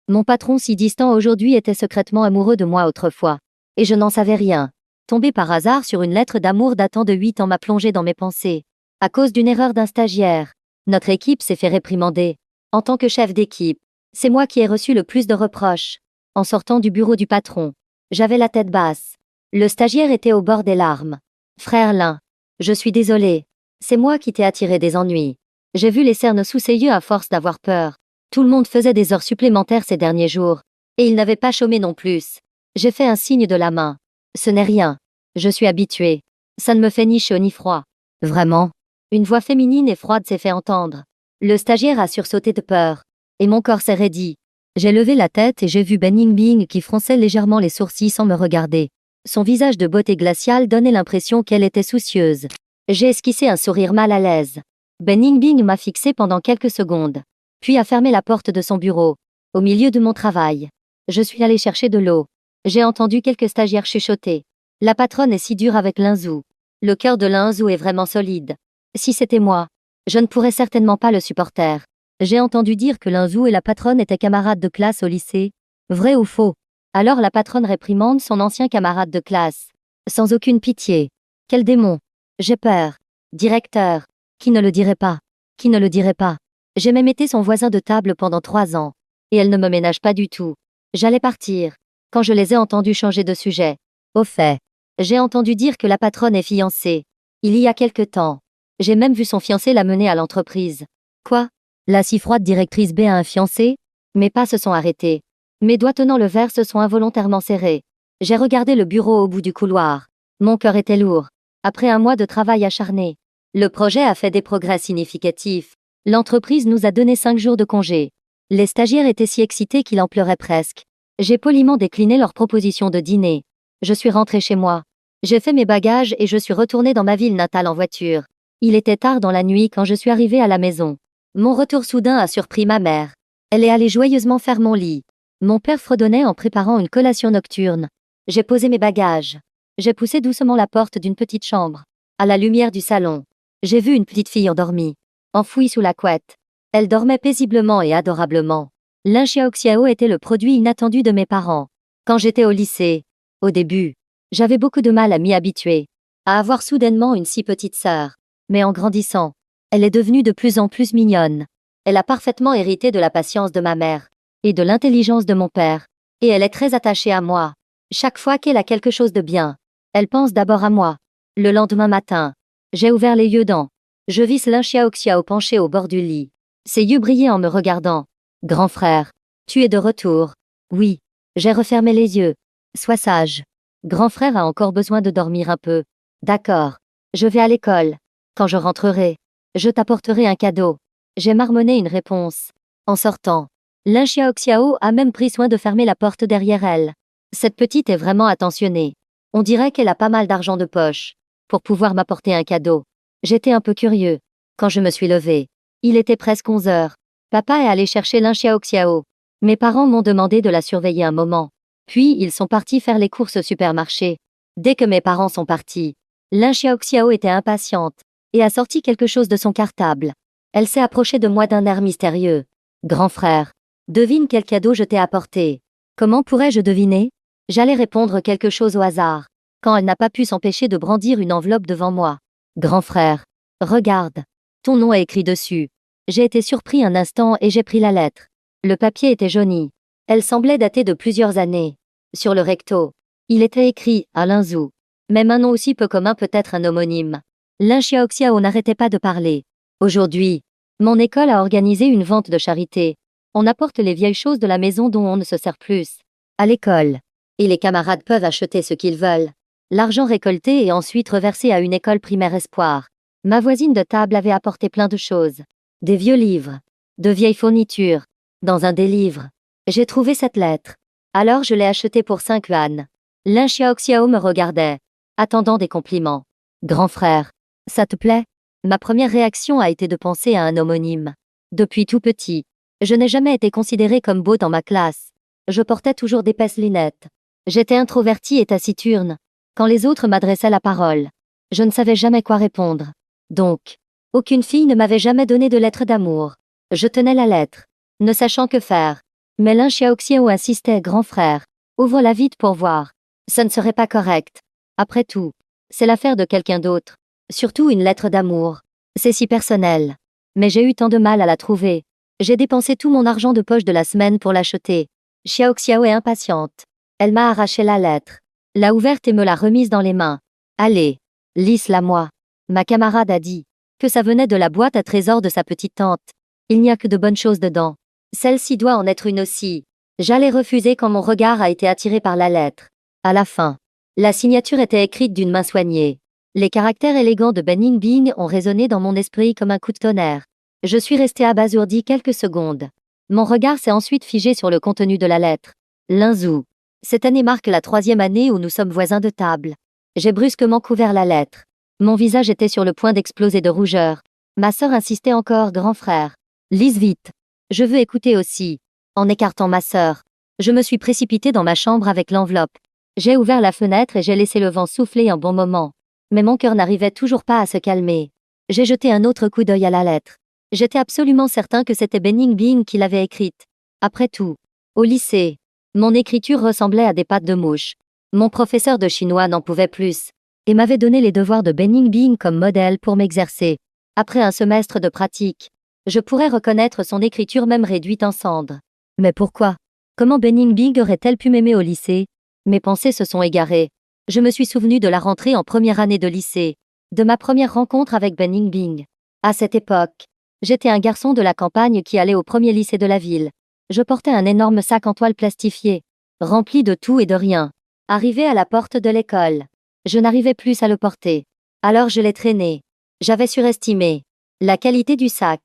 Mon patron si distant aujourd'hui était secrètement amoureux de moi autrefois. Et je n'en savais rien. Tomber par hasard sur une lettre d'amour datant de 8 ans m'a plongé dans mes pensées. À cause d'une erreur d'un stagiaire. Notre équipe s'est fait réprimander. En tant que chef d'équipe, c'est moi qui ai reçu le plus de reproches. En sortant du bureau du patron, j'avais la tête basse. Le stagiaire était au bord des larmes. Frère Lin, je suis désolé. C'est moi qui t'ai attiré des ennuis. J'ai vu les cernes sous ses yeux à force d'avoir peur. Tout le monde faisait des heures supplémentaires ces derniers jours. Et il n'avait pas chômé non plus. J'ai fait un signe de la main. Ce n'est rien. Je suis habitué. Ça ne me fait ni chaud ni froid. Vraiment. Une voix féminine et froide s'est fait entendre. Le stagiaire a sursauté de peur. Et mon corps s'est raidi. J'ai levé la tête et j'ai vu Ben Yingbing qui fronçait légèrement les sourcils sans me regarder. Son visage de beauté glaciale donnait l'impression qu'elle était soucieuse. J'ai esquissé un sourire mal à l'aise. Ben Yingbing m'a fixé pendant quelques secondes. Puis a fermé la porte de son bureau. Au milieu de mon travail. Je suis allé chercher de l'eau. J'ai entendu quelques stagiaires chuchoter. La patronne est si dure avec Linzou. Le cœur de Linzou est vraiment solide. Si c'était moi, je ne pourrais certainement pas le supporter. J'ai entendu dire que Linzou et la patronne étaient camarades de classe au lycée. Vrai ou faux? Alors la patronne réprimande son ancien camarade de classe. Sans aucune pitié. Quel démon! J'ai peur. Directeur. Qui ne le dirait pas? Qui ne le dirait pas? J'ai même été son voisin de table pendant 3 ans. Et elle ne me ménage pas du tout. J'allais partir. Quand je les ai entendus changer de sujet. Au fait, j'ai entendu dire que la patronne est fiancée. Il y a quelque temps. J'ai même vu son fiancé la mener à l'entreprise. Quoi? La si froide directrice B a un fiancé? Mes pas se sont arrêtés. Mes doigts tenant le verre se sont involontairement serrés. J'ai regardé le bureau au bout du couloir. Mon cœur était lourd. Après un mois de travail acharné. Le projet a fait des progrès significatifs. L'entreprise nous a donné 5 jours de congé. Les stagiaires étaient si excités qu'ils en pleuraient presque. J'ai poliment décliné leur proposition de dîner. Je suis rentré chez moi. J'ai fait mes bagages et je suis retourné dans ma ville natale en voiture. Il était tard dans la nuit quand je suis arrivé à la maison. Mon retour soudain a surpris ma mère. Elle est allée joyeusement faire mon lit. Mon père fredonnait en préparant une collation nocturne. J'ai posé mes bagages. J'ai poussé doucement la porte d'une petite chambre. À la lumière du salon, j'ai vu une petite fille endormie, enfouie sous la couette. Elle dormait paisiblement et adorablement. Lin Xiaoxiao était le produit inattendu de mes parents. Quand j'étais au lycée, au début, j'avais beaucoup de mal à m'y habituer, à avoir soudainement une si petite sœur. Mais en grandissant, elle est devenue de plus en plus mignonne. Elle a parfaitement hérité de la patience de ma mère et de l'intelligence de mon père. Et elle est très attachée à moi. Chaque fois qu'elle a quelque chose de bien, elle pense d'abord à moi. Le lendemain matin, j'ai ouvert les yeux dents. Je vis Lin Xiaoxiao penché au bord du lit. Ses yeux brillaient en me regardant. Grand frère, tu es de retour. Oui. J'ai refermé les yeux. Sois sage. Grand frère a encore besoin de dormir un peu. D'accord. Je vais à l'école. Quand je rentrerai, je t'apporterai un cadeau. J'ai marmonné une réponse. En sortant, Lin Xiaoxiao a même pris soin de fermer la porte derrière elle. Cette petite est vraiment attentionnée. On dirait qu'elle a pas mal d'argent de poche pour pouvoir m'apporter un cadeau. J'étais un peu curieux. Quand je me suis levé, il était presque 11 heures. Papa est allé chercher Lin Xiaoxiao. Mes parents m'ont demandé de la surveiller un moment. Puis ils sont partis faire les courses au supermarché. Dès que mes parents sont partis, Lin Xiaoxiao était impatiente et a sorti quelque chose de son cartable. Elle s'est approchée de moi d'un air mystérieux. Grand frère, devine quel cadeau je t'ai apporté. Comment pourrais-je deviner? J'allais répondre quelque chose au hasard, quand elle n'a pas pu s'empêcher de brandir une enveloppe devant moi. Grand frère, regarde. Ton nom est écrit dessus. J'ai été surpris un instant et j'ai pris la lettre. Le papier était jauni. Elle semblait dater de plusieurs années. Sur le recto, il était écrit Alain Zhu. Même un nom aussi peu commun peut être un homonyme. Lin Xiaoxiao n'arrêtait pas de parler. Aujourd'hui, mon école a organisé une vente de charité. On apporte les vieilles choses de la maison dont on ne se sert plus à l'école. Et les camarades peuvent acheter ce qu'ils veulent. L'argent récolté est ensuite reversé à une école primaire espoir. Ma voisine de table avait apporté plein de choses. Des vieux livres. De vieilles fournitures. Dans un des livres, j'ai trouvé cette lettre. Alors je l'ai achetée pour 5 yuan. Lin Xiaoxiao me regardait, attendant des compliments. Grand frère, ça te plaît? Ma première réaction a été de penser à un homonyme. Depuis tout petit, je n'ai jamais été considéré comme beau dans ma classe. Je portais toujours d'épaisses lunettes. J'étais introverti et taciturne. Quand les autres m'adressaient la parole, je ne savais jamais quoi répondre. Donc, aucune fille ne m'avait jamais donné de lettre d'amour. Je tenais la lettre, ne sachant que faire. Mais Lin Xiaoxiao insistait, grand frère. Ouvre-la vite pour voir. Ce ne serait pas correct. Après tout, c'est l'affaire de quelqu'un d'autre. Surtout une lettre d'amour. C'est si personnel. Mais j'ai eu tant de mal à la trouver. J'ai dépensé tout mon argent de poche de la semaine pour l'acheter. Xiaoxiao est impatiente. Elle m'a arraché la lettre, l'a ouverte et me l'a remise dans les mains. Allez, lis-la moi. Ma camarade a dit que ça venait de la boîte à trésors de sa petite tante. Il n'y a que de bonnes choses dedans. Celle-ci doit en être une aussi. J'allais refuser quand mon regard a été attiré par la lettre. À la fin, la signature était écrite d'une main soignée. Les caractères élégants de Ben Yingbing ont résonné dans mon esprit comme un coup de tonnerre. Je suis resté abasourdi quelques secondes. Mon regard s'est ensuite figé sur le contenu de la lettre. Linzhou. Cette année marque la 3e année où nous sommes voisins de table. J'ai brusquement couvert la lettre. Mon visage était sur le point d'exploser de rougeur. Ma sœur insistait encore, grand frère. Lise vite. Je veux écouter aussi. En écartant ma sœur, je me suis précipité dans ma chambre avec l'enveloppe. J'ai ouvert la fenêtre et j'ai laissé le vent souffler un bon moment. Mais mon cœur n'arrivait toujours pas à se calmer. J'ai jeté un autre coup d'œil à la lettre. J'étais absolument certain que c'était Ben Yingbing qui l'avait écrite. Après tout, au lycée, mon écriture ressemblait à des pattes de mouche. Mon professeur de chinois n'en pouvait plus, et m'avait donné les devoirs de Ben Yingbing comme modèle pour m'exercer. Après un semestre de pratique, je pourrais reconnaître son écriture même réduite en cendres. Mais pourquoi? Comment Ben Yingbing aurait-elle pu m'aimer au lycée? Mes pensées se sont égarées. Je me suis souvenu de la rentrée en première année de lycée, de ma première rencontre avec Ben Yingbing. À cette époque, j'étais un garçon de la campagne qui allait au premier lycée de la ville. Je portais un énorme sac en toile plastifié, rempli de tout et de rien. Arrivé à la porte de l'école, je n'arrivais plus à le porter. Alors je l'ai traîné. J'avais surestimé la qualité du sac.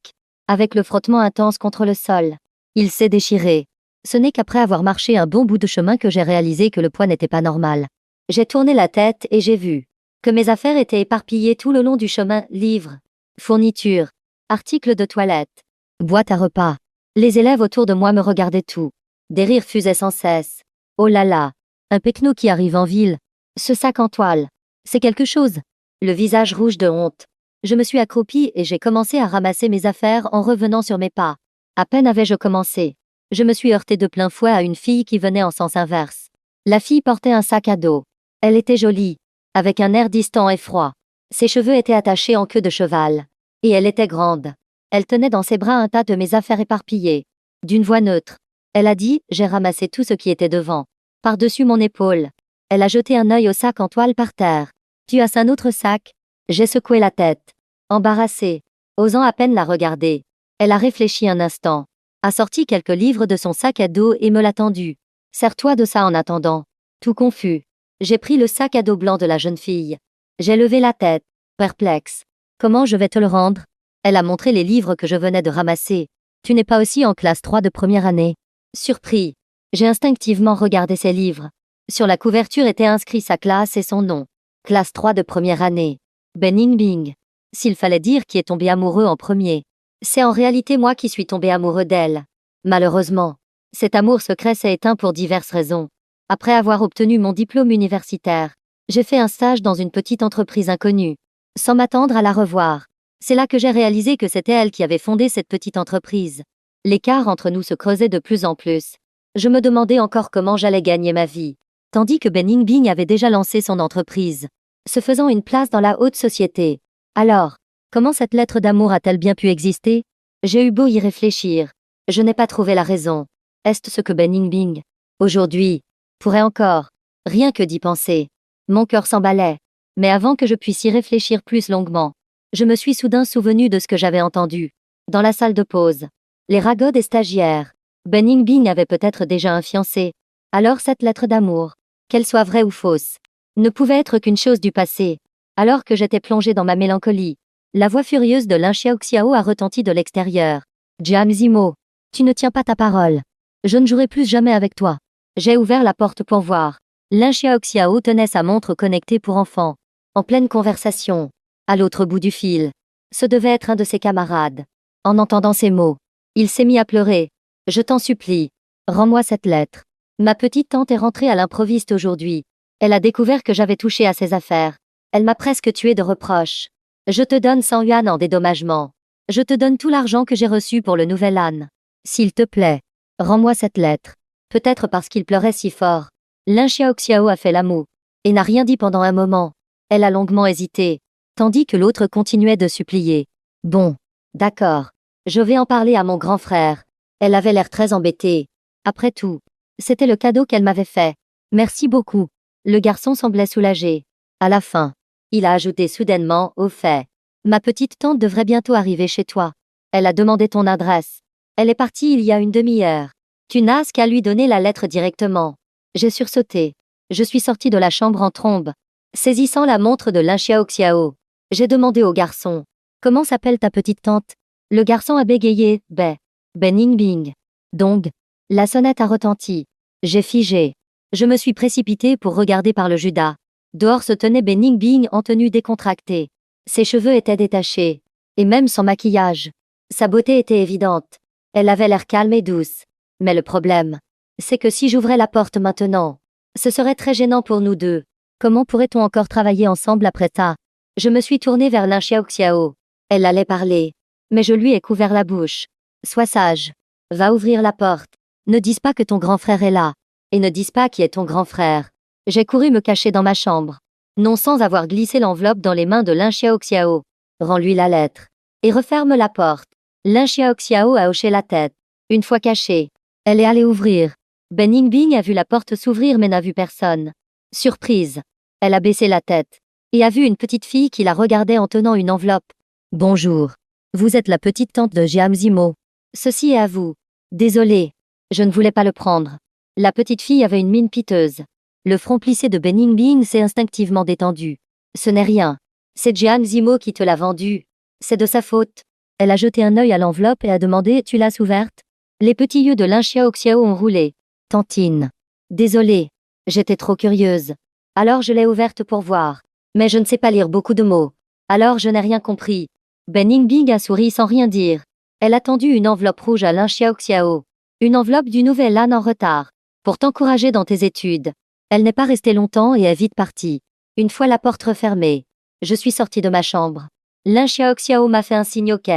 Avec le frottement intense contre le sol, il s'est déchiré. Ce n'est qu'après avoir marché un bon bout de chemin que j'ai réalisé que le poids n'était pas normal. J'ai tourné la tête et j'ai vu que mes affaires étaient éparpillées tout le long du chemin, livres, fournitures, articles de toilette, boîte à repas. Les élèves autour de moi me regardaient tout. Des rires fusaient sans cesse. Oh là là, un pecno qui arrive en ville. Ce sac en toile, c'est quelque chose. Le visage rouge de honte. Je me suis accroupie et j'ai commencé à ramasser mes affaires en revenant sur mes pas. À peine avais-je commencé, je me suis heurté de plein fouet à une fille qui venait en sens inverse. La fille portait un sac à dos. Elle était jolie, avec un air distant et froid. Ses cheveux étaient attachés en queue de cheval. Et elle était grande. Elle tenait dans ses bras un tas de mes affaires éparpillées. D'une voix neutre, elle a dit: j'ai ramassé tout ce qui était devant. Par-dessus mon épaule. Elle a jeté un œil au sac en toile par terre. Tu as un autre sac? J'ai secoué la tête, embarrassée, osant à peine la regarder. Elle a réfléchi un instant, a sorti quelques livres de son sac à dos et me l'a tendu. Sers-toi de ça en attendant. Tout confus, j'ai pris le sac à dos blanc de la jeune fille. J'ai levé la tête, perplexe. Comment je vais te le rendre? Elle a montré les livres que je venais de ramasser. Tu n'es pas aussi en classe 3 de première année? Surpris, j'ai instinctivement regardé ces livres. Sur la couverture était inscrit sa classe et son nom. Classe 3 de première année. Ben Yingbing. S'il fallait dire qui est tombé amoureux en premier, c'est en réalité moi qui suis tombé amoureux d'elle. Malheureusement, cet amour secret s'est éteint pour diverses raisons. Après avoir obtenu mon diplôme universitaire, j'ai fait un stage dans une petite entreprise inconnue, sans m'attendre à la revoir. C'est là que j'ai réalisé que c'était elle qui avait fondé cette petite entreprise. L'écart entre nous se creusait de plus en plus. Je me demandais encore comment j'allais gagner ma vie, tandis que Ben Yingbing avait déjà lancé son entreprise, se faisant une place dans la haute société. Alors, comment cette lettre d'amour a-t-elle bien pu exister? J'ai eu beau y réfléchir, je n'ai pas trouvé la raison. Est-ce ce que Ben Yingbing, aujourd'hui, pourrait encore, rien que d'y penser? Mon cœur s'emballait. Mais avant que je puisse y réfléchir plus longuement, je me suis soudain souvenu de ce que j'avais entendu. Dans la salle de pause, les ragots des stagiaires. Ben Yingbing avait peut-être déjà un fiancé. Alors cette lettre d'amour, qu'elle soit vraie ou fausse, ne pouvait être qu'une chose du passé. Alors que j'étais plongé dans ma mélancolie, la voix furieuse de Lin Xiaoxiao a retenti de l'extérieur. Jiang Zimo, tu ne tiens pas ta parole. Je ne jouerai plus jamais avec toi. J'ai ouvert la porte pour voir. Lin Xiaoxiao tenait sa montre connectée pour enfants, en pleine conversation. À l'autre bout du fil, ce devait être un de ses camarades. En entendant ces mots, il s'est mis à pleurer. Je t'en supplie, rends-moi cette lettre. Ma petite tante est rentrée à l'improviste aujourd'hui. Elle a découvert que j'avais touché à ses affaires. Elle m'a presque tué de reproches. Je te donne 100 yuan en dédommagement. Je te donne tout l'argent que j'ai reçu pour le nouvel âne. S'il te plaît, Rends-moi cette lettre. Peut-être parce qu'il pleurait si fort. Lin Xiaoxiao a fait la moue et n'a rien dit pendant un moment. Elle a longuement hésité, tandis que l'autre continuait de supplier. Bon, d'accord. Je vais en parler à mon grand frère. Elle avait l'air très embêtée. Après tout, c'était le cadeau qu'elle m'avait fait. Merci beaucoup. Le garçon semblait soulagé. À la fin, il a ajouté soudainement, au fait. Ma petite tante devrait bientôt arriver chez toi. Elle a demandé ton adresse. Elle est partie il y a une demi-heure. Tu n'as qu'à lui donner la lettre directement. J'ai sursauté. Je suis sortie de la chambre en trombe, saisissant la montre de Lin Xiaoxiao. J'ai demandé au garçon. Comment s'appelle ta petite tante? Le garçon a bégayé, Ben Yingbing. Donc, la sonnette a retenti. J'ai figé. Je me suis précipitée pour regarder par le judas. Dehors se tenait Ben Yingbing en tenue décontractée. Ses cheveux étaient détachés. Et même sans maquillage. Sa beauté était évidente. Elle avait l'air calme et douce. Mais le problème, c'est que si j'ouvrais la porte maintenant, ce serait très gênant pour nous deux. Comment pourrait-on encore travailler ensemble après ça? Je me suis tournée vers Lin Xiaoxiao. Elle allait parler. Mais je lui ai couvert la bouche. Sois sage. Va ouvrir la porte. Ne dis pas que ton grand frère est là. Et ne dis pas qui est ton grand frère. J'ai couru me cacher dans ma chambre. Non sans avoir glissé l'enveloppe dans les mains de Lin Xiaoxiao. Rends-lui la lettre. Et referme la porte. Lin Xiaoxiao a hoché la tête. Une fois cachée, elle est allée ouvrir. Ben Yingbing a vu la porte s'ouvrir mais n'a vu personne. Surprise. Elle a baissé la tête. Et a vu une petite fille qui la regardait en tenant une enveloppe. Bonjour. Vous êtes la petite tante de Jiang Zimo. Ceci est à vous. Désolée. Je ne voulais pas le prendre. La petite fille avait une mine piteuse. Le front plissé de Ben Yingbing s'est instinctivement détendu. Ce n'est rien. C'est Jiang Zimo qui te l'a vendu. C'est de sa faute. Elle a jeté un œil à l'enveloppe et a demandé: tu l'as ouverte? Les petits yeux de Lin Xiaoxiao ont roulé. Tantine. Désolée. J'étais trop curieuse. Alors je l'ai ouverte pour voir. Mais je ne sais pas lire beaucoup de mots. Alors je n'ai rien compris. Ben Yingbing a souri sans rien dire. Elle a tendu une enveloppe rouge à Lin Xiaoxiao. Une enveloppe du nouvel âne en retard. Pour t'encourager dans tes études. Elle n'est pas restée longtemps et est vite partie. Une fois la porte refermée, je suis sortie de ma chambre. Lin Xiaoxiao m'a fait un signe OK.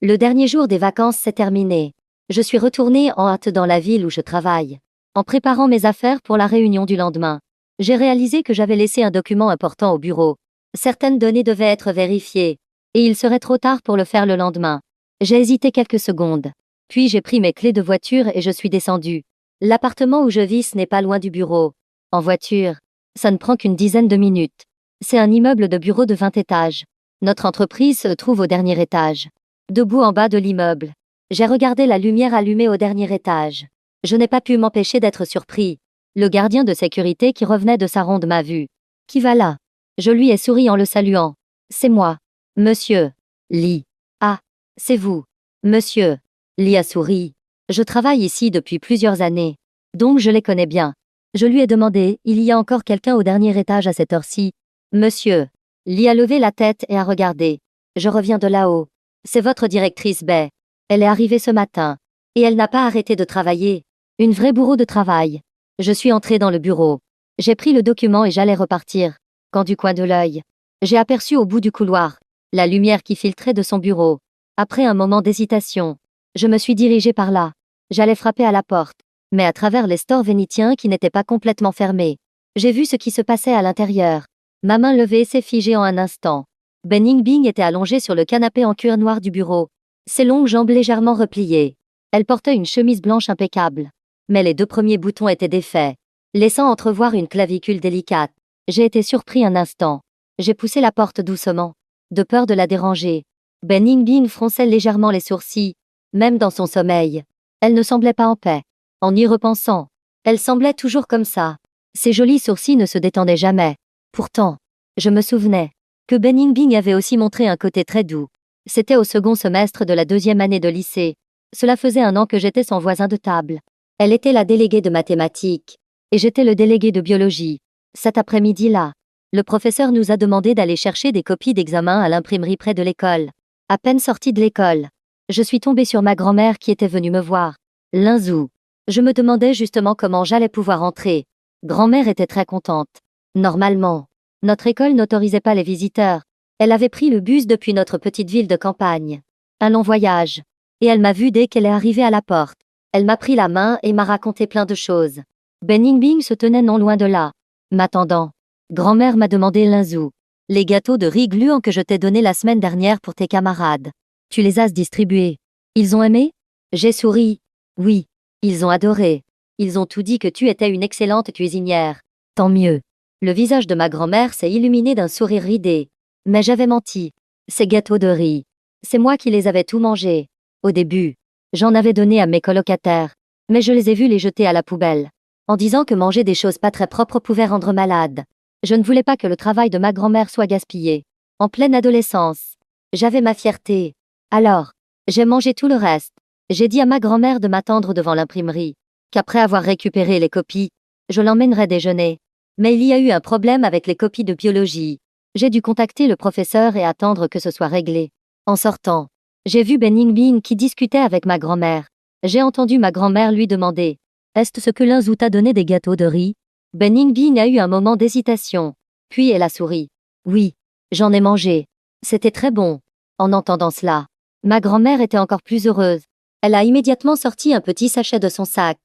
Le dernier jour des vacances s'est terminé. Je suis retournée en hâte dans la ville où je travaille. En préparant mes affaires pour la réunion du lendemain, j'ai réalisé que j'avais laissé un document important au bureau. Certaines données devaient être vérifiées, et il serait trop tard pour le faire le lendemain. J'ai hésité quelques secondes. Puis j'ai pris mes clés de voiture et je suis descendue. L'appartement où je vis n'est pas loin du bureau. En voiture, ça ne prend qu'une dizaine de minutes. C'est un immeuble de bureau de 20 étages. Notre entreprise se trouve au dernier étage. Debout en bas de l'immeuble, j'ai regardé la lumière allumée au dernier étage. Je n'ai pas pu m'empêcher d'être surpris. Le gardien de sécurité qui revenait de sa ronde m'a vu. Qui va là? Je lui ai souri en le saluant. C'est moi. Monsieur. Li. Ah, c'est vous. Monsieur. Li a souri. Je travaille ici depuis plusieurs années. Donc je les connais bien. Je lui ai demandé: il y a encore quelqu'un au dernier étage à cette heure-ci? Monsieur. Li a levé la tête et a regardé. Je reviens de là-haut. C'est votre directrice Bai. Elle est arrivée ce matin. Et elle n'a pas arrêté de travailler. Une vraie bourreau de travail. Je suis entrée dans le bureau. J'ai pris le document et j'allais repartir. Quand du coin de l'œil, j'ai aperçu au bout du couloir la lumière qui filtrait de son bureau. Après un moment d'hésitation, je me suis dirigée par là. J'allais frapper à la porte. Mais à travers les stores vénitiens qui n'étaient pas complètement fermés, j'ai vu ce qui se passait à l'intérieur. Ma main levée s'est figée en un instant. Ben Yingbing était allongée sur le canapé en cuir noir du bureau. Ses longues jambes légèrement repliées. Elle portait une chemise blanche impeccable. Mais les deux premiers boutons étaient défaits, laissant entrevoir une clavicule délicate. J'ai été surpris un instant. J'ai poussé la porte doucement, de peur de la déranger. Ben Yingbing fronçait légèrement les sourcils, même dans son sommeil. Elle ne semblait pas en paix. En y repensant, elle semblait toujours comme ça. Ses jolis sourcils ne se détendaient jamais. Pourtant, je me souvenais que Ben Yingbing avait aussi montré un côté très doux. C'était au second semestre de la 2e année de lycée. Cela faisait un an que j'étais son voisin de table. Elle était la déléguée de mathématiques, et j'étais le délégué de biologie. Cet après-midi-là, le professeur nous a demandé d'aller chercher des copies d'examen à l'imprimerie près de l'école. À peine sortie de l'école, je suis tombée sur ma grand-mère qui était venue me voir. Linzou. Je me demandais justement comment j'allais pouvoir entrer. Grand-mère était très contente. Normalement, notre école n'autorisait pas les visiteurs. Elle avait pris le bus depuis notre petite ville de campagne. Un long voyage. Et elle m'a vue dès qu'elle est arrivée à la porte. Elle m'a pris la main et m'a raconté plein de choses. Ben Yingbing se tenait non loin de là, m'attendant. Grand-mère m'a demandé Linzou. Les gâteaux de riz gluants que je t'ai donnés la semaine dernière pour tes camarades. Tu les as distribués. Ils ont aimé? J'ai souri. Oui. Ils ont adoré. Ils ont tout dit que tu étais une excellente cuisinière. Tant mieux. Le visage de ma grand-mère s'est illuminé d'un sourire ridé. Mais j'avais menti. Ces gâteaux de riz. C'est moi qui les avais tout mangés. Au début, j'en avais donné à mes colocataires. Mais je les ai vus les jeter à la poubelle. En disant que manger des choses pas très propres pouvait rendre malade. Je ne voulais pas que le travail de ma grand-mère soit gaspillé. En pleine adolescence, j'avais ma fierté. Alors, j'ai mangé tout le reste. J'ai dit à ma grand-mère de m'attendre devant l'imprimerie, qu'après avoir récupéré les copies, je l'emmènerais déjeuner. Mais il y a eu un problème avec les copies de biologie. J'ai dû contacter le professeur et attendre que ce soit réglé. En sortant, j'ai vu Ben Yingbing qui discutait avec ma grand-mère. J'ai entendu ma grand-mère lui demander: Est-ce ce que Linzou t'a donné des gâteaux de riz? Ben Yingbing a eu un moment d'hésitation. Puis elle a souri. Oui, j'en ai mangé. C'était très bon. En entendant cela, ma grand-mère était encore plus heureuse. Elle a immédiatement sorti un petit sachet de son sac.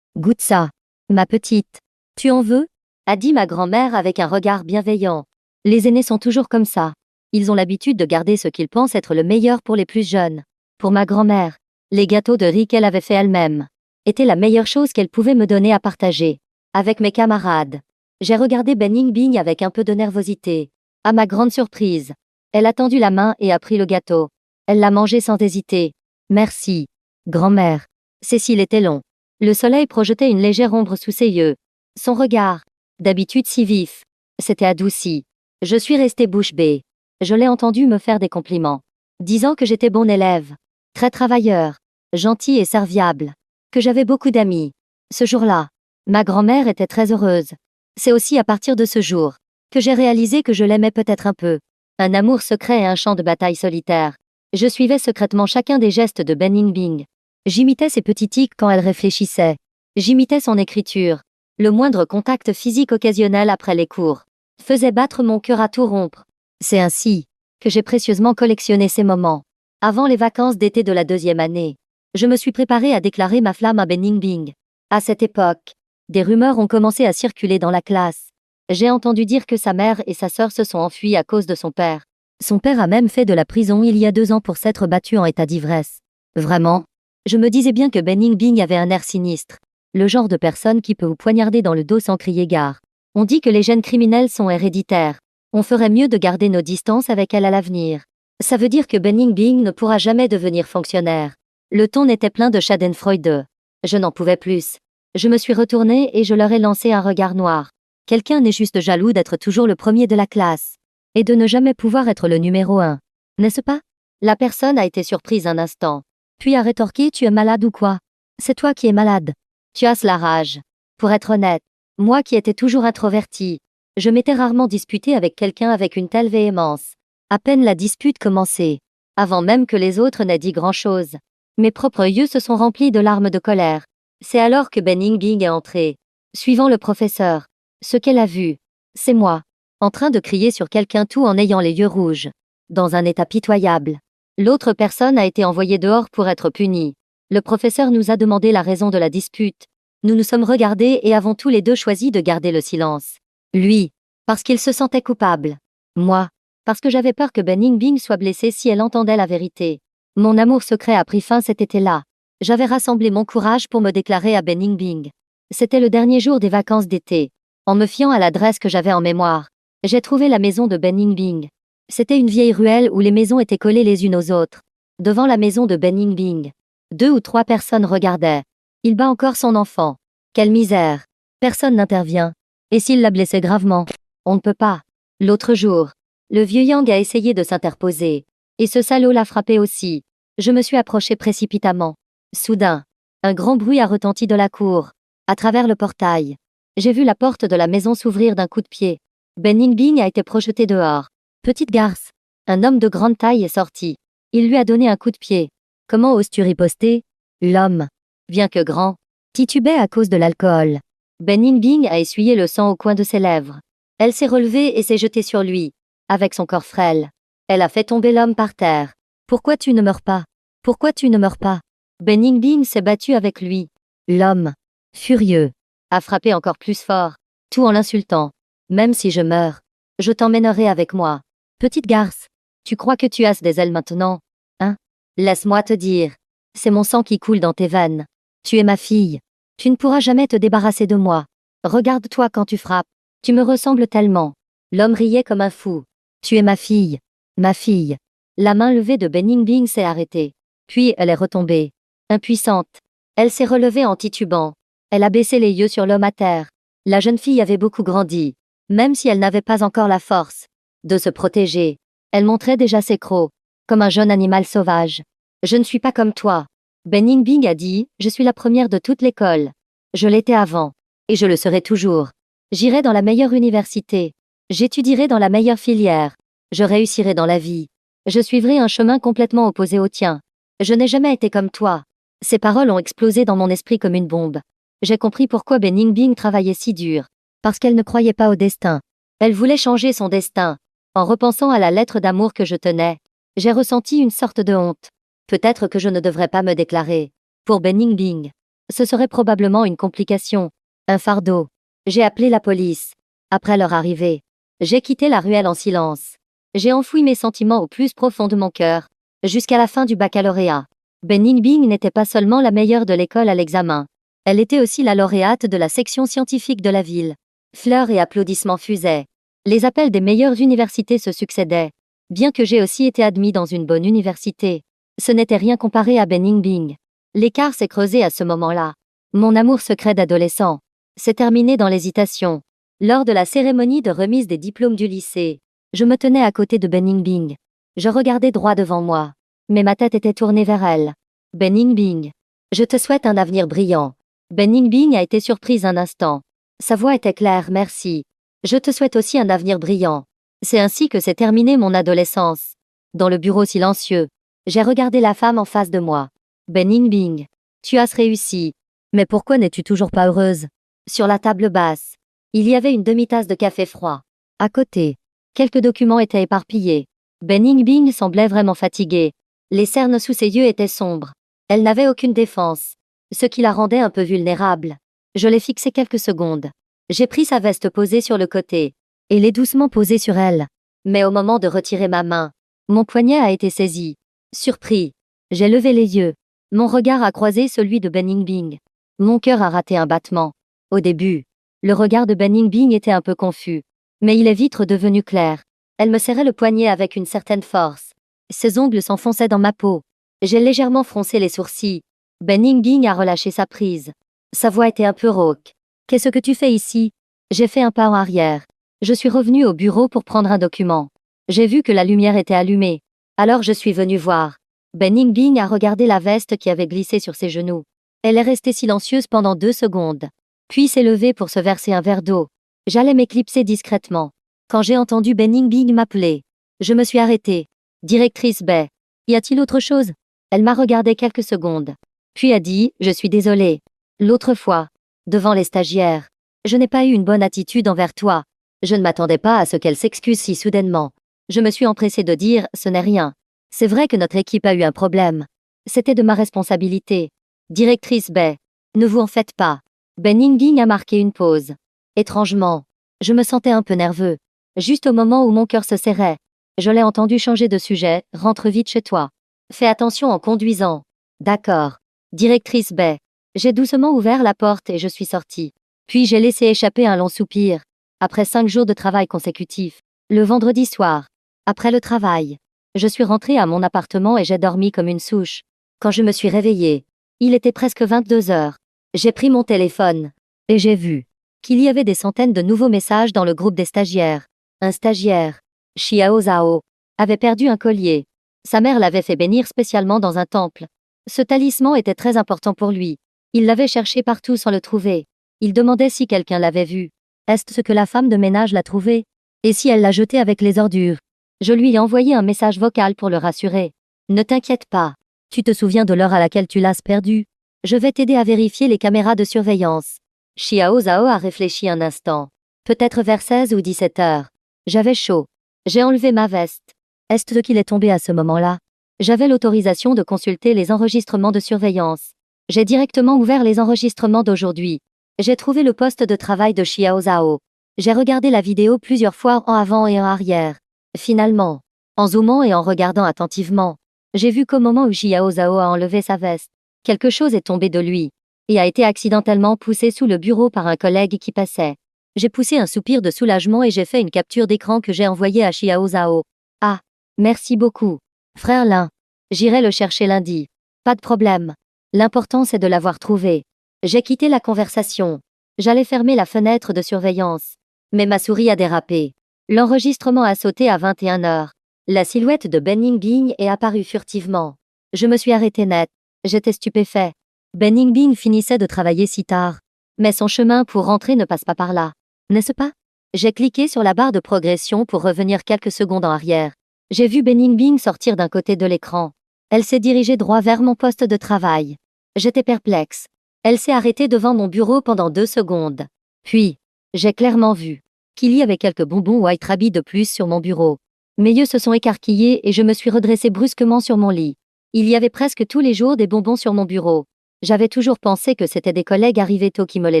Goûte ça, ma petite. Tu en veux? A dit ma grand-mère avec un regard bienveillant. Les aînés sont toujours comme ça. Ils ont l'habitude de garder ce qu'ils pensent être le meilleur pour les plus jeunes. Pour ma grand-mère, les gâteaux de riz qu'elle avait fait elle-même étaient la meilleure chose qu'elle pouvait me donner à partager. Avec mes camarades, j'ai regardé Ben Yingbing avec un peu de nervosité. À ma grande surprise, elle a tendu la main et a pris le gâteau. Elle l'a mangé sans hésiter. Merci, grand-mère. Cécile était long. Le soleil projetait une légère ombre sous ses yeux. Son regard, d'habitude si vif, s'était adouci. Je suis restée bouche bée. Je l'ai entendu me faire des compliments, disant que j'étais bon élève, très travailleur, gentil et serviable, que j'avais beaucoup d'amis. Ce jour-là, ma grand-mère était très heureuse. C'est aussi à partir de ce jour que j'ai réalisé que je l'aimais peut-être un peu. Un amour secret et un champ de bataille solitaire. Je suivais secrètement chacun des gestes de Ben Yingbing. J'imitais ses petits tics quand elle réfléchissait. J'imitais son écriture. Le moindre contact physique occasionnel après les cours faisait battre mon cœur à tout rompre. C'est ainsi que j'ai précieusement collectionné ces moments. Avant les vacances d'été de la 2e année, je me suis préparée à déclarer ma flamme à Ben Yingbing. À cette époque, des rumeurs ont commencé à circuler dans la classe. J'ai entendu dire que sa mère et sa sœur se sont enfuies à cause de son père. Son père a même fait de la prison il y a 2 ans pour s'être battu en état d'ivresse. Vraiment? Je me disais bien que Ben Yingbing avait un air sinistre. Le genre de personne qui peut vous poignarder dans le dos sans crier gare. On dit que les gènes criminels sont héréditaires. On ferait mieux de garder nos distances avec elle à l'avenir. Ça veut dire que Ben Yingbing ne pourra jamais devenir fonctionnaire. Le ton était plein de schadenfreude. Je n'en pouvais plus. Je me suis retournée et je leur ai lancé un regard noir. Quelqu'un n'est juste jaloux d'être toujours le premier de la classe. Et de ne jamais pouvoir être le numéro 1. N'est-ce pas? La personne a été surprise un instant. Puis a rétorqué: Tu es malade ou quoi? C'est toi qui es malade. Tu as la rage. Pour être honnête, moi qui étais toujours introvertie, je m'étais rarement disputée avec quelqu'un avec une telle véhémence. À peine la dispute commencée, avant même que les autres n'aient dit grand-chose, mes propres yeux se sont remplis de larmes de colère. C'est alors que Ben Yingbing est entré. Suivant le professeur, ce qu'elle a vu, c'est moi, en train de crier sur quelqu'un tout en ayant les yeux rouges, dans un état pitoyable. L'autre personne a été envoyée dehors pour être punie. Le professeur nous a demandé la raison de la dispute. Nous nous sommes regardés et avons tous les deux choisi de garder le silence. Lui, parce qu'il se sentait coupable. Moi, parce que j'avais peur que Ben Yingbing soit blessée si elle entendait la vérité. Mon amour secret a pris fin cet été-là. J'avais rassemblé mon courage pour me déclarer à Ben Yingbing. C'était le dernier jour des vacances d'été. En me fiant à l'adresse que j'avais en mémoire, j'ai trouvé la maison de Ben Yingbing. C'était une vieille ruelle où les maisons étaient collées les unes aux autres. Devant la maison de Ben Yingbing, 2 ou 3 personnes regardaient. Il bat encore son enfant. Quelle misère. Personne n'intervient. Et s'il la blessait gravement? On ne peut pas. L'autre jour, le vieux Yang a essayé de s'interposer. Et ce salaud l'a frappé aussi. Je me suis approchée précipitamment. Soudain, un grand bruit a retenti de la cour. À travers le portail, j'ai vu la porte de la maison s'ouvrir d'un coup de pied. Ben Yingbing a été projeté dehors. Petite garce. Un homme de grande taille est sorti. Il lui a donné un coup de pied. Comment oses-tu riposter? L'homme, bien que grand, titubait à cause de l'alcool. Ben Yingbing a essuyé le sang au coin de ses lèvres. Elle s'est relevée et s'est jetée sur lui, avec son corps frêle. Elle a fait tomber l'homme par terre. Pourquoi tu ne meurs pas? Pourquoi tu ne meurs pas? Ben Yingbing s'est battu avec lui. L'homme, furieux, a frappé encore plus fort, tout en l'insultant. Même si je meurs, je t'emmènerai avec moi. Petite garce, tu crois que tu as des ailes maintenant? Hein? Laisse-moi te dire. C'est mon sang qui coule dans tes veines. Tu es ma fille. Tu ne pourras jamais te débarrasser de moi. Regarde-toi quand tu frappes. Tu me ressembles tellement. L'homme riait comme un fou. Tu es ma fille. Ma fille. La main levée de Beningbing s'est arrêtée. Puis elle est retombée. Impuissante. Elle s'est relevée en titubant. Elle a baissé les yeux sur l'homme à terre. La jeune fille avait beaucoup grandi. Même si elle n'avait pas encore la force de se protéger, elle montrait déjà ses crocs, comme un jeune animal sauvage. Je ne suis pas comme toi. Beningbing a dit, je suis la première de toute l'école. Je l'étais avant. Et je le serai toujours. J'irai dans la meilleure université. J'étudierai dans la meilleure filière. Je réussirai dans la vie. Je suivrai un chemin complètement opposé au tien. Je n'ai jamais été comme toi. Ces paroles ont explosé dans mon esprit comme une bombe. J'ai compris pourquoi Beningbing travaillait si dur. Parce qu'elle ne croyait pas au destin. Elle voulait changer son destin. En repensant à la lettre d'amour que je tenais, j'ai ressenti une sorte de honte. Peut-être que je ne devrais pas me déclarer. Pour Beningbing, ce serait probablement une complication. Un fardeau. J'ai appelé la police. Après leur arrivée, j'ai quitté la ruelle en silence. J'ai enfoui mes sentiments au plus profond de mon cœur, jusqu'à la fin du baccalauréat. Beningbing n'était pas seulement la meilleure de l'école à l'examen. Elle était aussi la lauréate de la section scientifique de la ville. Fleurs et applaudissements fusaient. Les appels des meilleures universités se succédaient. Bien que j'ai aussi été admis dans une bonne université, ce n'était rien comparé à Beningbing. L'écart s'est creusé à ce moment-là. Mon amour secret d'adolescent s'est terminé dans l'hésitation. Lors de la cérémonie de remise des diplômes du lycée, je me tenais à côté de Beningbing. Je regardais droit devant moi, mais ma tête était tournée vers elle. Beningbing, je te souhaite un avenir brillant. Beningbing a été surprise un instant. Sa voix était claire, merci. Je te souhaite aussi un avenir brillant. C'est ainsi que s'est terminée mon adolescence. Dans le bureau silencieux, j'ai regardé la femme en face de moi. Beningbing, tu as réussi. Mais pourquoi n'es-tu toujours pas heureuse? Sur la table basse, il y avait une demi-tasse de café froid. À côté, quelques documents étaient éparpillés. Beningbing semblait vraiment fatiguée. Les cernes sous ses yeux étaient sombres. Elle n'avait aucune défense, ce qui la rendait un peu vulnérable. Je l'ai fixée quelques secondes. J'ai pris sa veste posée sur le côté, et l'ai doucement posée sur elle. Mais au moment de retirer ma main, mon poignet a été saisi. Surpris, j'ai levé les yeux. Mon regard a croisé celui de Beningbing. Mon cœur a raté un battement. Au début, le regard de Beningbing était un peu confus. Mais il est vite redevenu clair. Elle me serrait le poignet avec une certaine force. Ses ongles s'enfonçaient dans ma peau. J'ai légèrement froncé les sourcils. Beningbing a relâché sa prise. Sa voix était un peu rauque. Qu'est-ce que tu fais ici? J'ai fait un pas en arrière. Je suis revenu au bureau pour prendre un document. J'ai vu que la lumière était allumée. Alors je suis venu voir. Beningbing a regardé la veste qui avait glissé sur ses genoux. Elle est restée silencieuse pendant 2 secondes. Puis s'est levée pour se verser un verre d'eau. J'allais m'éclipser discrètement. Quand j'ai entendu Beningbing m'appeler, je me suis arrêtée. Directrice Bay, y a-t-il autre chose? Elle m'a regardé quelques secondes. Puis a dit, je suis désolée. L'autre fois, devant les stagiaires, je n'ai pas eu une bonne attitude envers toi. Je ne m'attendais pas à ce qu'elle s'excuse si soudainement. Je me suis empressée de dire, ce n'est rien. C'est vrai que notre équipe a eu un problème. C'était de ma responsabilité. Directrice Bay, ne vous en faites pas. Beningbing a marqué une pause. Étrangement, je me sentais un peu nerveux. Juste au moment où mon cœur se serrait, je l'ai entendu changer de sujet, rentre vite chez toi. Fais attention en conduisant. D'accord. Directrice Bay. J'ai doucement ouvert la porte et je suis sortie. Puis j'ai laissé échapper un long soupir. Après 5 jours de travail consécutifs, le vendredi soir, après le travail, je suis rentrée à mon appartement et j'ai dormi comme une souche. Quand je me suis réveillée, il était presque 22 heures. J'ai pris mon téléphone et j'ai vu qu'il y avait des centaines de nouveaux messages dans le groupe des stagiaires. Un stagiaire, Xiao Zhao, avait perdu un collier. Sa mère l'avait fait bénir spécialement dans un temple. Ce talisman était très important pour lui. Il l'avait cherché partout sans le trouver. Il demandait si quelqu'un l'avait vu. Est-ce que la femme de ménage l'a trouvé? Et si elle l'a jeté avec les ordures? Je lui ai envoyé un message vocal pour le rassurer. Ne t'inquiète pas. Tu te souviens de l'heure à laquelle tu l'as perdu? Je vais t'aider à vérifier les caméras de surveillance. Xiao Zhao a réfléchi un instant. Peut-être vers 16 ou 17 heures. J'avais chaud. J'ai enlevé ma veste. Est-ce qu'il est tombé à ce moment-là? J'avais l'autorisation de consulter les enregistrements de surveillance. J'ai directement ouvert les enregistrements d'aujourd'hui. J'ai trouvé le poste de travail de Xiao Zhao. J'ai regardé la vidéo plusieurs fois en avant et en arrière. Finalement, en zoomant et en regardant attentivement, j'ai vu qu'au moment où Xiao Zhao a enlevé sa veste, quelque chose est tombé de lui et a été accidentellement poussé sous le bureau par un collègue qui passait. J'ai poussé un soupir de soulagement et j'ai fait une capture d'écran que j'ai envoyée à Xiao Zhao. Ah, merci beaucoup. Frère Lin. J'irai le chercher lundi. Pas de problème. L'important c'est de l'avoir trouvé. J'ai quitté la conversation. J'allais fermer la fenêtre de surveillance. Mais ma souris a dérapé. L'enregistrement a sauté à 21 heures. La silhouette de Ben Yingbing est apparue furtivement. Je me suis arrêté net. J'étais stupéfait. Ben Yingbing finissait de travailler si tard. Mais son chemin pour rentrer ne passe pas par là. N'est-ce pas? J'ai cliqué sur la barre de progression pour revenir quelques secondes en arrière. J'ai vu Ben Yingbing sortir d'un côté de l'écran. Elle s'est dirigée droit vers mon poste de travail. J'étais perplexe. Elle s'est arrêtée devant mon bureau pendant 2 secondes. Puis, j'ai clairement vu qu'il y avait quelques bonbons White Rabbit de plus sur mon bureau. Mes yeux se sont écarquillés et je me suis redressé brusquement sur mon lit. Il y avait presque tous les jours des bonbons sur mon bureau. J'avais toujours pensé que c'était des collègues arrivés tôt qui me les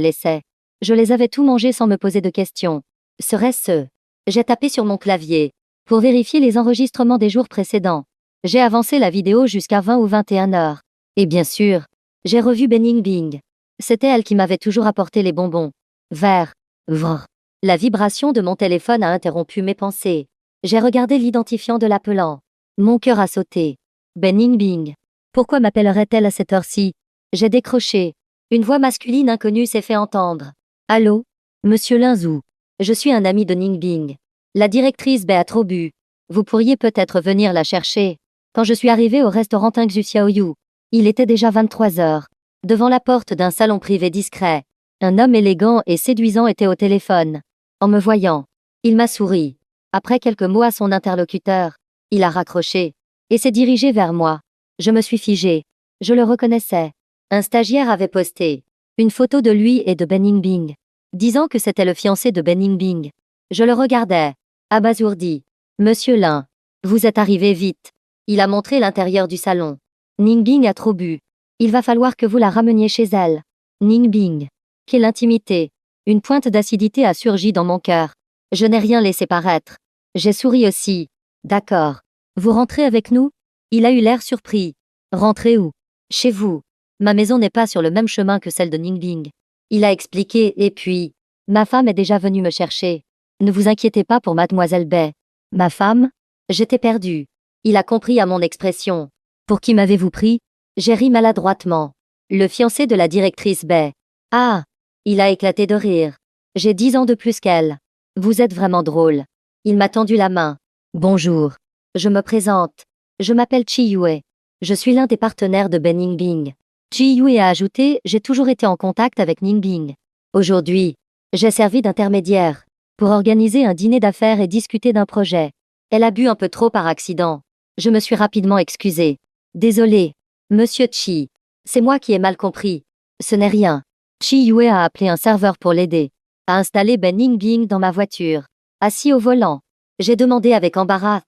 laissaient. Je les avais tout mangés sans me poser de questions. Serait-ce eux? J'ai tapé sur mon clavier pour vérifier les enregistrements des jours précédents. J'ai avancé la vidéo jusqu'à 20 ou 21 heures. Et bien sûr, j'ai revu Ben Yingbing. C'était elle qui m'avait toujours apporté les bonbons. Vert. Vrr. La vibration de mon téléphone a interrompu mes pensées. J'ai regardé l'identifiant de l'appelant. Mon cœur a sauté. Ben Yingbing. Pourquoi m'appellerait-elle à cette heure-ci? J'ai décroché. Une voix masculine inconnue s'est fait entendre. Allô? Monsieur Linzou. Je suis un ami de Yingbing. La directrice Bai a trop bu. Vous pourriez peut-être venir la chercher. Quand je suis arrivé au restaurant Tingxu Xiaoyu, il était déjà 23 heures. Devant la porte d'un salon privé discret, un homme élégant et séduisant était au téléphone. En me voyant, il m'a souri. Après quelques mots à son interlocuteur, il a raccroché et s'est dirigé vers moi. Je me suis figé. Je le reconnaissais. Un stagiaire avait posté une photo de lui et de Ben Yingbing, disant que c'était le fiancé de Ben Yingbing. Je le regardais, abasourdi. Monsieur Lin, vous êtes arrivé vite. Il a montré l'intérieur du salon. Yingbing a trop bu. Il va falloir que vous la rameniez chez elle. Yingbing. Quelle intimité. Une pointe d'acidité a surgi dans mon cœur. Je n'ai rien laissé paraître. J'ai souri aussi. D'accord. Vous rentrez avec nous? Il a eu l'air surpris. Rentrez où? Chez vous. Ma maison n'est pas sur le même chemin que celle de Yingbing. Il a expliqué et puis, ma femme est déjà venue me chercher. Ne vous inquiétez pas pour mademoiselle Bai. Ma femme? J'étais perdue. Il a compris à mon expression. Pour qui m'avez-vous pris? J'ai ri maladroitement. Le fiancé de la directrice Bai. Ah! Il a éclaté de rire. J'ai 10 ans de plus qu'elle. Vous êtes vraiment drôle. Il m'a tendu la main. Bonjour. Je me présente. Je m'appelle Chi Yue. Je suis l'un des partenaires de Ben Yingbing. Chi Yue a ajouté, j'ai toujours été en contact avec Yingbing. Aujourd'hui, j'ai servi d'intermédiaire pour organiser un dîner d'affaires et discuter d'un projet. Elle a bu un peu trop par accident. Je me suis rapidement excusée. Désolé, monsieur Chi. C'est moi qui ai mal compris. Ce n'est rien. Chi Yue a appelé un serveur pour l'aider à installer Ben Yingbing dans ma voiture. Assis au volant, j'ai demandé avec embarras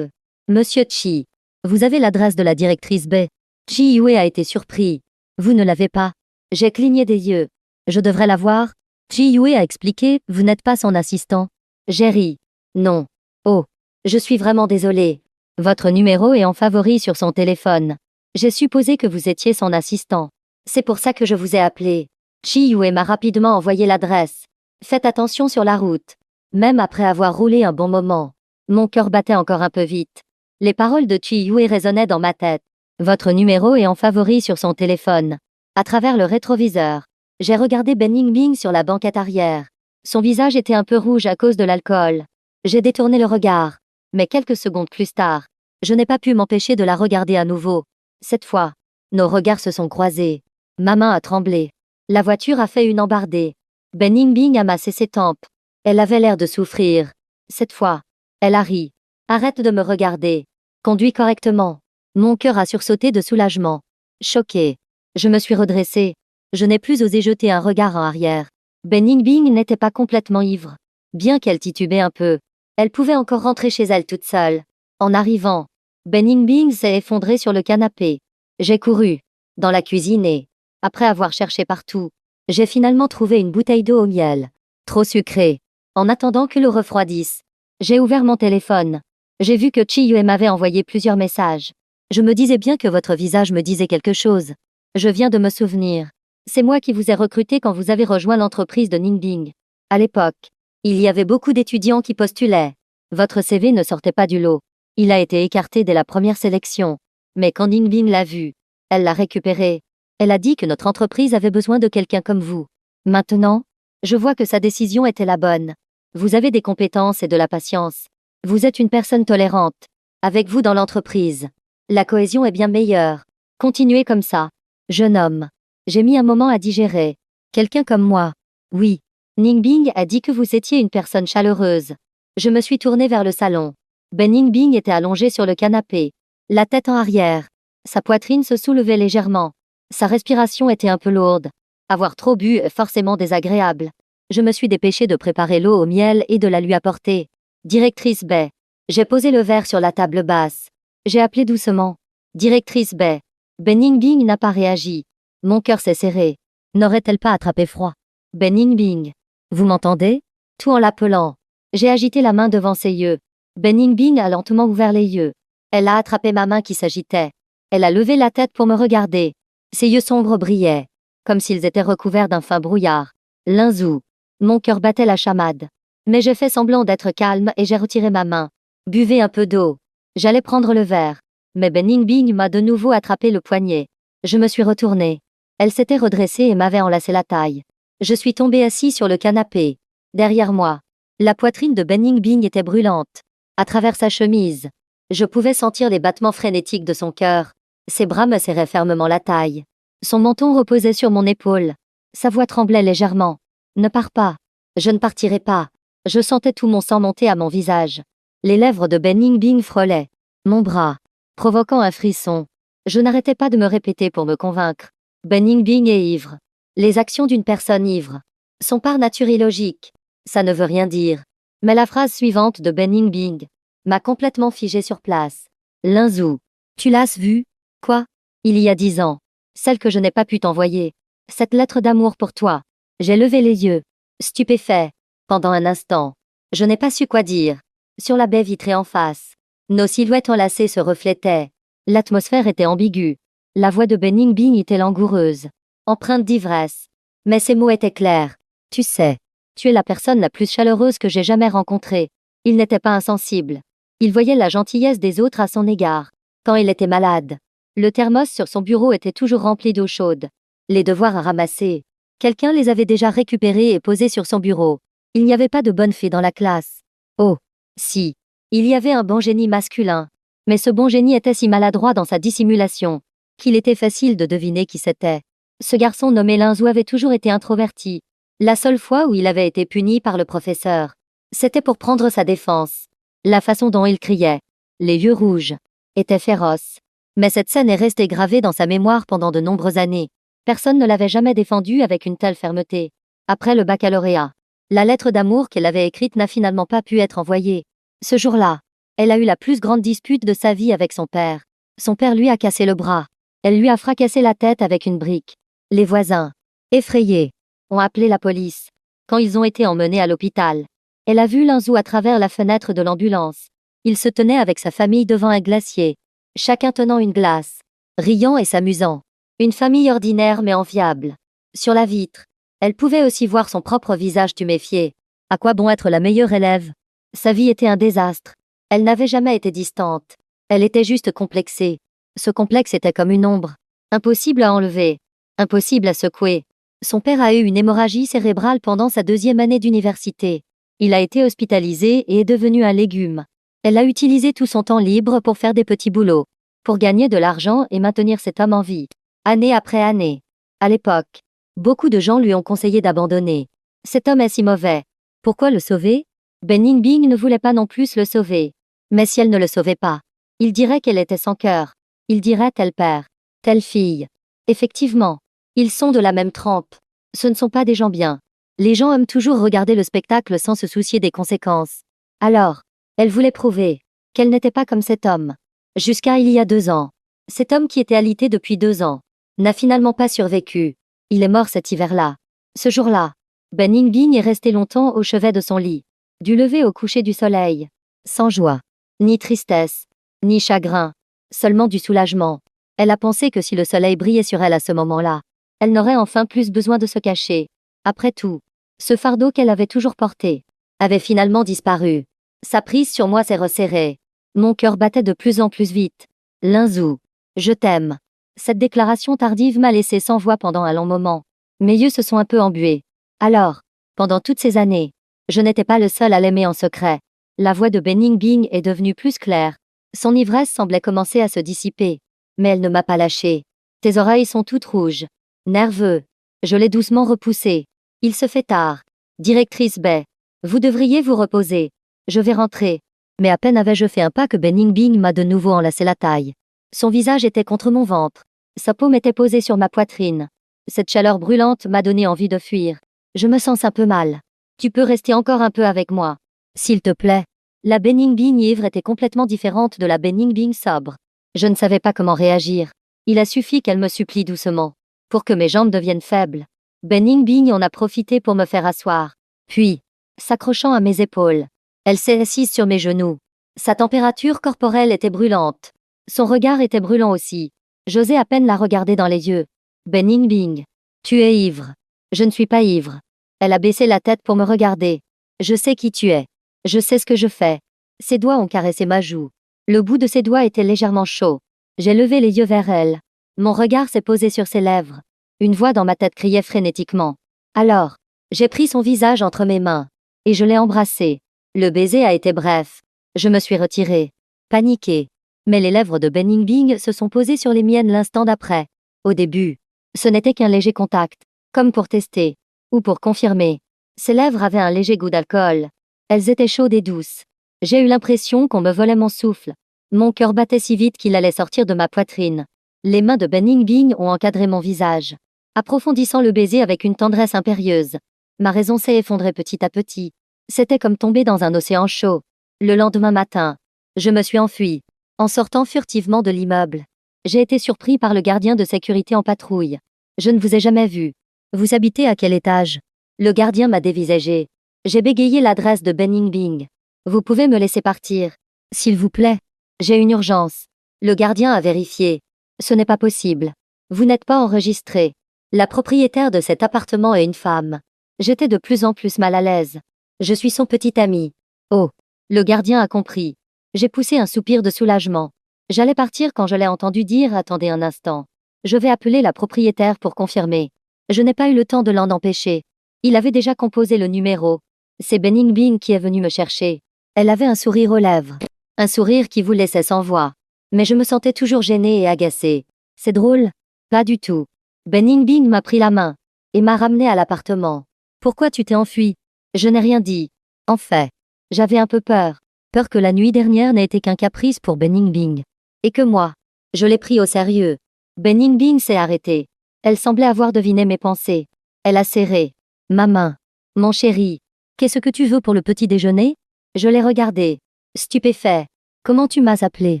Monsieur Chi, vous avez l'adresse de la directrice Bai? Chi Yue a été surpris. Vous ne l'avez pas? J'ai cligné des yeux. Je devrais la voir? Chi Yue a expliqué, vous n'êtes pas son assistant. J'ai ri. Non. Oh. Je suis vraiment désolée. Votre numéro est en favori sur son téléphone. J'ai supposé que vous étiez son assistant. C'est pour ça que je vous ai appelé. Chi Yue m'a rapidement envoyé l'adresse. Faites attention sur la route. Même après avoir roulé un bon moment, mon cœur battait encore un peu vite. Les paroles de Chi Yue résonnaient dans ma tête. Votre numéro est en favori sur son téléphone. À travers le rétroviseur, j'ai regardé Ben Yingbing sur la banquette arrière. Son visage était un peu rouge à cause de l'alcool. J'ai détourné le regard. Mais quelques secondes plus tard, je n'ai pas pu m'empêcher de la regarder à nouveau. Cette fois, nos regards se sont croisés. Ma main a tremblé. La voiture a fait une embardée. Ben Yingbing a massé ses tempes. Elle avait l'air de souffrir. Cette fois, elle a ri. Arrête de me regarder. Conduis correctement. Mon cœur a sursauté de soulagement. Choqué. Je me suis redressée. Je n'ai plus osé jeter un regard en arrière. Ben Yingbing n'était pas complètement ivre. Bien qu'elle titubait un peu, elle pouvait encore rentrer chez elle toute seule. En arrivant, Ben Yingbing s'est effondré sur le canapé. J'ai couru dans la cuisine et Après avoir cherché partout, j'ai finalement trouvé une bouteille d'eau au miel. Trop sucrée. En attendant que l'eau refroidisse, j'ai ouvert mon téléphone. J'ai vu que Chi-Yue m'avait envoyé plusieurs messages. Je me disais bien que votre visage me disait quelque chose. Je viens de me souvenir. C'est moi qui vous ai recruté quand vous avez rejoint l'entreprise de Ningbing. À l'époque, il y avait beaucoup d'étudiants qui postulaient. Votre CV ne sortait pas du lot. Il a été écarté dès la première sélection. Mais quand Ningbing l'a vu, elle l'a récupéré. Elle a dit que notre entreprise avait besoin de quelqu'un comme vous. Maintenant, je vois que sa décision était la bonne. Vous avez des compétences et de la patience. Vous êtes une personne tolérante. Avec vous dans l'entreprise, la cohésion est bien meilleure. Continuez comme ça. Jeune homme. J'ai mis un moment à digérer. Quelqu'un comme moi. Oui. Ningbing a dit que vous étiez une personne chaleureuse. Je me suis tournée vers le salon. Ben Ningbing était allongé sur le canapé, la tête en arrière. Sa poitrine se soulevait légèrement. Sa respiration était un peu lourde. Avoir trop bu est forcément désagréable. Je me suis dépêchée de préparer l'eau au miel et de la lui apporter. Directrice Bay. J'ai posé le verre sur la table basse. J'ai appelé doucement. Directrice Bay. Ben Ningbing n'a pas réagi. Mon cœur s'est serré. N'aurait-elle pas attrapé froid? Ben Ningbing. Vous m'entendez? Tout en l'appelant. J'ai agité la main devant ses yeux. Ben Ningbing a lentement ouvert les yeux. Elle a attrapé ma main qui s'agitait. Elle a levé la tête pour me regarder. Ses yeux sombres brillaient, comme s'ils étaient recouverts d'un fin brouillard. Linzou. Mon cœur battait la chamade. Mais j'ai fait semblant d'être calme et j'ai retiré ma main. Buvez un peu d'eau. J'allais prendre le verre. Mais Ben Ningbing m'a de nouveau attrapé le poignet. Je me suis retournée. Elle s'était redressée et m'avait enlacé la taille. Je suis tombée assis sur le canapé. Derrière moi, la poitrine de Ben Ningbing était brûlante. À travers sa chemise, je pouvais sentir les battements frénétiques de son cœur. Ses bras me serraient fermement la taille. Son menton reposait sur mon épaule. Sa voix tremblait légèrement. Ne pars pas. Je ne partirai pas. Je sentais tout mon sang monter à mon visage. Les lèvres de Ben Ningbing frôlaient mon bras, provoquant un frisson. Je n'arrêtais pas de me répéter pour me convaincre. Ben Ningbing est ivre. Les actions d'une personne ivre sont par nature illogiques. Ça ne veut rien dire. Mais la phrase suivante de Ben Ningbing m'a complètement figé sur place. Linzou. Tu l'as vue? Quoi? Il y a 10 ans. Celle que je n'ai pas pu t'envoyer. Cette lettre d'amour pour toi. J'ai levé les yeux. Stupéfait. Pendant un instant. Je n'ai pas su quoi dire. Sur la baie vitrée en face, nos silhouettes enlacées se reflétaient. L'atmosphère était ambiguë. La voix de Ben Ningbing était langoureuse, empreinte d'ivresse. Mais ses mots étaient clairs. Tu sais, tu es la personne la plus chaleureuse que j'ai jamais rencontrée. Il n'était pas insensible. Il voyait la gentillesse des autres à son égard. Quand il était malade, le thermos sur son bureau était toujours rempli d'eau chaude. Les devoirs à ramasser, quelqu'un les avait déjà récupérés et posés sur son bureau. Il n'y avait pas de bonne fée dans la classe. Oh, si. Il y avait un bon génie masculin. Mais ce bon génie était si maladroit dans sa dissimulation qu'il était facile de deviner qui c'était. Ce garçon nommé Linzou avait toujours été introverti. La seule fois où il avait été puni par le professeur, c'était pour prendre sa défense. La façon dont il criait, les yeux rouges, était féroce. Mais cette scène est restée gravée dans sa mémoire pendant de nombreuses années. Personne ne l'avait jamais défendu avec une telle fermeté. Après le baccalauréat, la lettre d'amour qu'elle avait écrite n'a finalement pas pu être envoyée. Ce jour-là, elle a eu la plus grande dispute de sa vie avec son père. Son père lui a cassé le bras. Elle lui a fracassé la tête avec une brique. Les voisins, effrayés, ont appelé la police. Quand ils ont été emmenés à l'hôpital, elle a vu Linzou à travers la fenêtre de l'ambulance. Il se tenait avec sa famille devant un glacier, chacun tenant une glace, riant et s'amusant. Une famille ordinaire mais enviable. Sur la vitre, elle pouvait aussi voir son propre visage tuméfié. À quoi bon être la meilleure élève? Sa vie était un désastre. Elle n'avait jamais été distante. Elle était juste complexée. Ce complexe était comme une ombre. Impossible à enlever. Impossible à secouer. Son père a eu une hémorragie cérébrale pendant sa 2e année d'université. Il a été hospitalisé et est devenu un légume. Elle a utilisé tout son temps libre pour faire des petits boulots, pour gagner de l'argent et maintenir cet homme en vie. Année après année. À l'époque, beaucoup de gens lui ont conseillé d'abandonner. Cet homme est si mauvais. Pourquoi le sauver? Ben Ningbing ne voulait pas non plus le sauver. Mais si elle ne le sauvait pas, il dirait qu'elle était sans cœur. Il dirait tel père, telle fille. Effectivement, ils sont de la même trempe. Ce ne sont pas des gens bien. Les gens aiment toujours regarder le spectacle sans se soucier des conséquences. Alors, elle voulait prouver qu'elle n'était pas comme cet homme. Jusqu'à il y a 2 ans. Cet homme qui était alité depuis 2 ans. n'a finalement pas survécu. Il est mort cet hiver-là. Ce jour-là, Ben Yingbing est resté longtemps au chevet de son lit, du lever au coucher du soleil, sans joie, ni tristesse, ni chagrin, seulement du soulagement. Elle a pensé que si le soleil brillait sur elle à ce moment-là, elle n'aurait enfin plus besoin de se cacher. Après tout, ce fardeau qu'elle avait toujours porté avait finalement disparu. Sa prise sur moi s'est resserrée. Mon cœur battait de plus en plus vite. Linzhou, je t'aime. Cette déclaration tardive m'a laissé sans voix pendant un long moment. Mes yeux se sont un peu embués. Alors, pendant toutes ces années, je n'étais pas le seul à l'aimer en secret. La voix de Ben Yingbing est devenue plus claire. Son ivresse semblait commencer à se dissiper. Mais elle ne m'a pas lâché. Tes oreilles sont toutes rouges. Nerveux. Je l'ai doucement repoussé. Il se fait tard. Directrice Bai, vous devriez vous reposer. Je vais rentrer. Mais à peine avais-je fait un pas que Ben Yingbing m'a de nouveau enlacé la taille. Son visage était contre mon ventre. Sa paume était posée sur ma poitrine. Cette chaleur brûlante m'a donné envie de fuir. Je me sens un peu mal. Tu peux rester encore un peu avec moi. S'il te plaît. La Ben Yingbing ivre était complètement différente de la Ben Yingbing sobre. Je ne savais pas comment réagir. Il a suffi qu'elle me supplie doucement, pour que mes jambes deviennent faibles. Ben Yingbing en a profité pour me faire asseoir. Puis, s'accrochant à mes épaules, elle s'est assise sur mes genoux. Sa température corporelle était brûlante. Son regard était brûlant aussi. J'osais à peine la regarder dans les yeux. Ben Yingbing, tu es ivre. Je ne suis pas ivre. Elle a baissé la tête pour me regarder. Je sais qui tu es. Je sais ce que je fais. Ses doigts ont caressé ma joue. Le bout de ses doigts était légèrement chaud. J'ai levé les yeux vers elle. Mon regard s'est posé sur ses lèvres. Une voix dans ma tête criait frénétiquement. Alors, j'ai pris son visage entre mes mains. Et je l'ai embrassé. Le baiser a été bref. Je me suis retirée. Paniquée. Mais les lèvres de Ben Yingbing se sont posées sur les miennes l'instant d'après. Au début, ce n'était qu'un léger contact, comme pour tester, ou pour confirmer. Ses lèvres avaient un léger goût d'alcool. Elles étaient chaudes et douces. J'ai eu l'impression qu'on me volait mon souffle. Mon cœur battait si vite qu'il allait sortir de ma poitrine. Les mains de Ben Yingbing ont encadré mon visage, approfondissant le baiser avec une tendresse impérieuse. Ma raison s'est effondrée petit à petit. C'était comme tomber dans un océan chaud. Le lendemain matin, je me suis enfuie. En sortant furtivement de l'immeuble, j'ai été surpris par le gardien de sécurité en patrouille. Je ne vous ai jamais vu. Vous habitez à quel étage? Le gardien m'a dévisagé. J'ai bégayé l'adresse de Ben Yingbing. Vous pouvez me laisser partir, s'il vous plaît. J'ai une urgence. Le gardien a vérifié. Ce n'est pas possible. Vous n'êtes pas enregistré. La propriétaire de cet appartement est une femme. J'étais de plus en plus mal à l'aise. Je suis son petit ami. Oh. Le gardien a compris. J'ai poussé un soupir de soulagement. J'allais partir quand je l'ai entendu dire « Attendez un instant. Je vais appeler la propriétaire pour confirmer. » Je n'ai pas eu le temps de l'en empêcher. Il avait déjà composé le numéro. C'est Ben Yingbing qui est venu me chercher. Elle avait un sourire aux lèvres. Un sourire qui vous laissait sans voix. Mais je me sentais toujours gênée et agacée. C'est drôle? Pas du tout. Ben Yingbing m'a pris la main et m'a ramené à l'appartement. Pourquoi tu t'es enfui? Je n'ai rien dit. En fait, j'avais un peu peur. Peur que la nuit dernière n'ait été qu'un caprice pour Ben Yingbing. Et que moi, je l'ai pris au sérieux. Ben Yingbing s'est arrêtée. Elle semblait avoir deviné mes pensées. Elle a serré ma main. Mon chéri, qu'est-ce que tu veux pour le petit déjeuner? Je l'ai regardé. Stupéfait. Comment tu m'as appelé?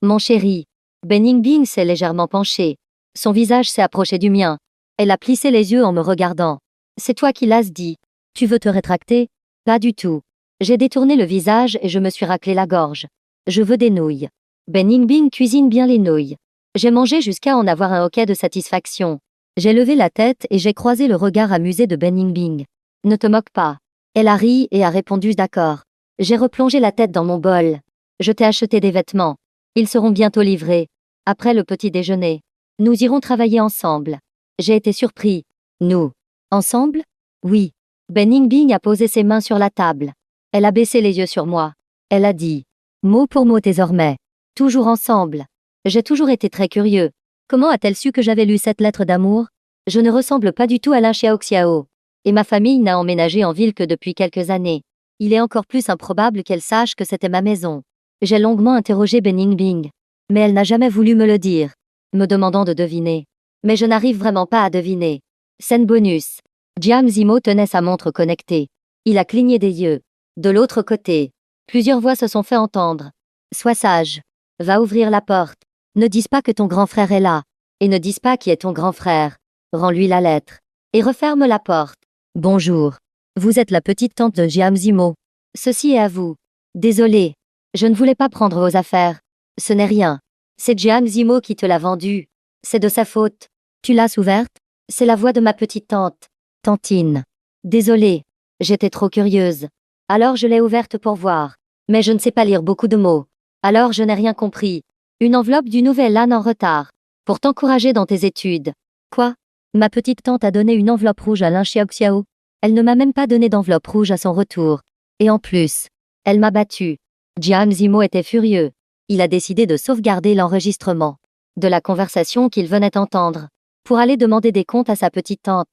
Mon chéri. Ben Yingbing s'est légèrement penché. Son visage s'est approché du mien. Elle a plissé les yeux en me regardant. C'est toi qui l'as dit. Tu veux te rétracter? Pas du tout. J'ai détourné le visage et je me suis raclé la gorge. Je veux des nouilles. Ben Yingbing cuisine bien les nouilles. J'ai mangé jusqu'à en avoir un hoquet de satisfaction. J'ai levé la tête et j'ai croisé le regard amusé de Ben Yingbing. Ne te moque pas. Elle a ri et a répondu d'accord. J'ai replongé la tête dans mon bol. Je t'ai acheté des vêtements. Ils seront bientôt livrés. Après le petit déjeuner, nous irons travailler ensemble. J'ai été surpris. Nous. Ensemble? Oui. Ben Yingbing a posé ses mains sur la table. Elle a baissé les yeux sur moi. Elle a dit, mot pour mot désormais. Toujours ensemble. J'ai toujours été très curieux. Comment a-t-elle su que j'avais lu cette lettre d'amour? Je ne ressemble pas du tout à Lin Xiaoxiao. Et ma famille n'a emménagé en ville que depuis quelques années. Il est encore plus improbable qu'elle sache que c'était ma maison. J'ai longuement interrogé Ben Yingbing. Mais elle n'a jamais voulu me le dire, me demandant de deviner. Mais je n'arrive vraiment pas à deviner. Scène bonus. Jiang Zimo tenait sa montre connectée. Il a cligné des yeux. De l'autre côté, plusieurs voix se sont fait entendre. Sois sage. Va ouvrir la porte. Ne dis pas que ton grand frère est là. Et ne dise pas qui est ton grand frère. Rends-lui la lettre. Et referme la porte. Bonjour. Vous êtes la petite tante de Jiam Zimo. Ceci est à vous. Désolé. Je ne voulais pas prendre vos affaires. Ce n'est rien. C'est Jiam Zimo qui te l'a vendue. C'est de sa faute. Tu l'as ouverte? C'est la voix de ma petite tante. Tantine. Désolée. J'étais trop curieuse. Alors je l'ai ouverte pour voir. Mais je ne sais pas lire beaucoup de mots. Alors je n'ai rien compris. Une enveloppe du nouvel an en retard. Pour t'encourager dans tes études. Quoi? Ma petite tante a donné une enveloppe rouge à Lin Xiaoxiao. Elle ne m'a même pas donné d'enveloppe rouge à son retour. Et en plus, elle m'a battu. Jiam Zimo était furieux. Il a décidé de sauvegarder l'enregistrement de la conversation qu'il venait entendre. Pour aller demander des comptes à sa petite tante.